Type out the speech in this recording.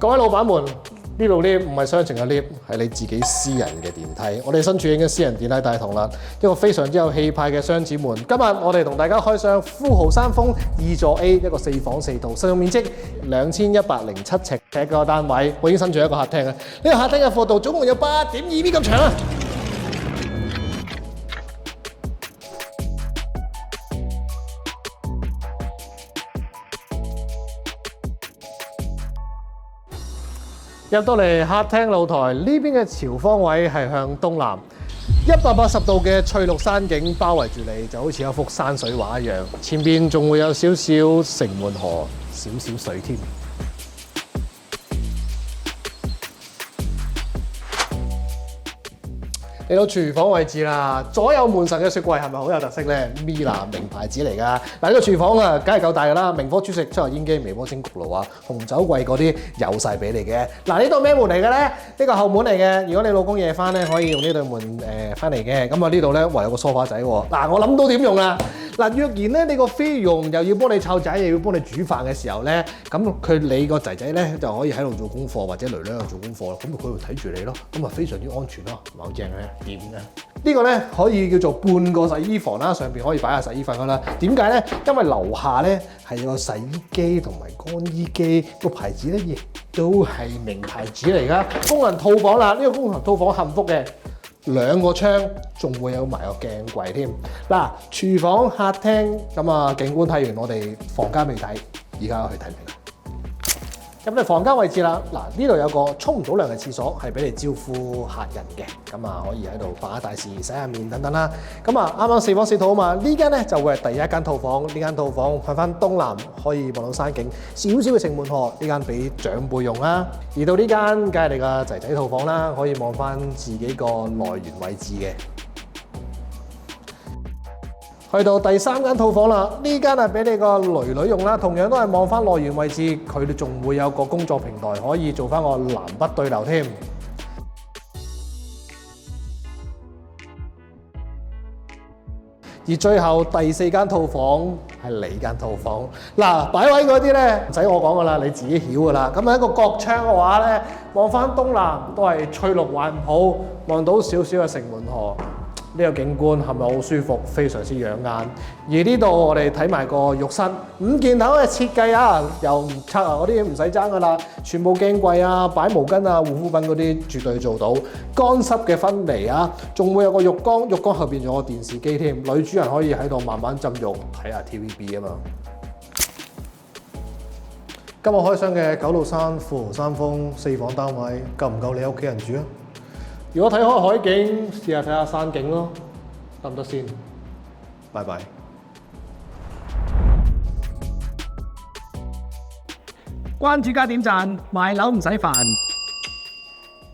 各位老闆們，呢度 lift 唔係雙層嘅 lift，係你自己私人嘅電梯。我哋身處已經私人電梯大堂啦，一個非常之有氣派嘅雙子門。今日我哋同大家開箱富豪山峰2座 A 一個4房4套，實用面積2107尺嘅一個單位。我已經身處一個客廳啦，呢個客廳嘅闊度總共有8.2米咁長啊！入到嚟客廳露台，呢邊嘅朝方位係向東南，180度嘅翠綠山景包圍住你，就好似一幅山水畫一樣。前邊仲會有少少城門河，少少水添。嚟到廚房位置啦，左右門神嘅雪櫃係咪好有特色咧？Miele 名牌子嚟㗎。嗱，呢個廚房啊，梗係夠大㗎啦，明火煮食、抽油煙機、微波蒸焗爐啊、紅酒櫃嗰啲有晒俾你嘅。嗱，呢度咩門嚟嘅咧？呢個後門嚟嘅。如果你老公夜翻咧，可以用呢對門翻嚟嘅。咁啊，呢度咧唯有個梳化仔喎。嗱，我諗到點用啦。嗱，若然咧你個菲傭又要幫你湊仔，又要幫你煮飯嘅時候咧，咁你個仔仔咧就可以喺度做功課，或者女女喺度做功課啦。咁佢會睇住你咯，咁啊非常之安全咯，係咪好正咧？點嘅？呢個咧可以叫做半個洗衣房啦，上邊可以擺下洗衣粉㗎啦。點解咧？因為樓下咧係有個洗衣機同埋乾衣機，個牌子咧亦都係名牌子嚟㗎。工人套房啦，呢個工人套房幸福嘅。2個窗，仲會有埋個鏡櫃添。嗱，廚房、客廳咁啊，景觀睇完，我哋房間未睇，而家去睇未啦？咁你房間位置啦，嗱，呢度有個沖唔到涼嘅廁所，係俾你招呼客人嘅，咁啊可以喺度擺下大事、洗下面等等啦。咁啊啱啱4房4套啊嘛，呢間咧就會係第一間套房，呢間套房向翻東南，可以望到山景，少少嘅城門河，呢間俾長輩用啦。而到呢間梗係你個仔仔套房啦，可以望翻自己個來源位置嘅。去到第3間套房啦，呢間係俾你個囡囡用啦，同樣都係望翻來源位置，佢哋仲會有個工作平台，可以做翻個南北對流添。而最後第4間套房係你間套房，嗱，擺位嗰啲咧唔使我講噶啦，你自己曉噶啦。咁喺一個角窗嘅話咧，望翻東南都係翠綠環抱，望到少少嘅城門河。呢個景觀係咪好舒服？非常之養眼。而呢度我哋睇埋個浴室，5件頭嘅設計啊，又唔拆啊，嗰啲唔使爭噶啦，全部鏡櫃啊、擺毛巾啊、護膚品嗰啲絕對做到。乾濕嘅分離啊，仲會有個浴缸，浴缸後邊仲有個電視機添，女主人可以喺度慢慢浸浴睇下 TVB 啊嘛。今日開箱嘅九路山富豪山峰4房單位，夠唔夠你屋企人住啊？如果睇開海景，試下睇下山景咯，得唔得先？拜拜。關注加點讚，買樓唔使煩。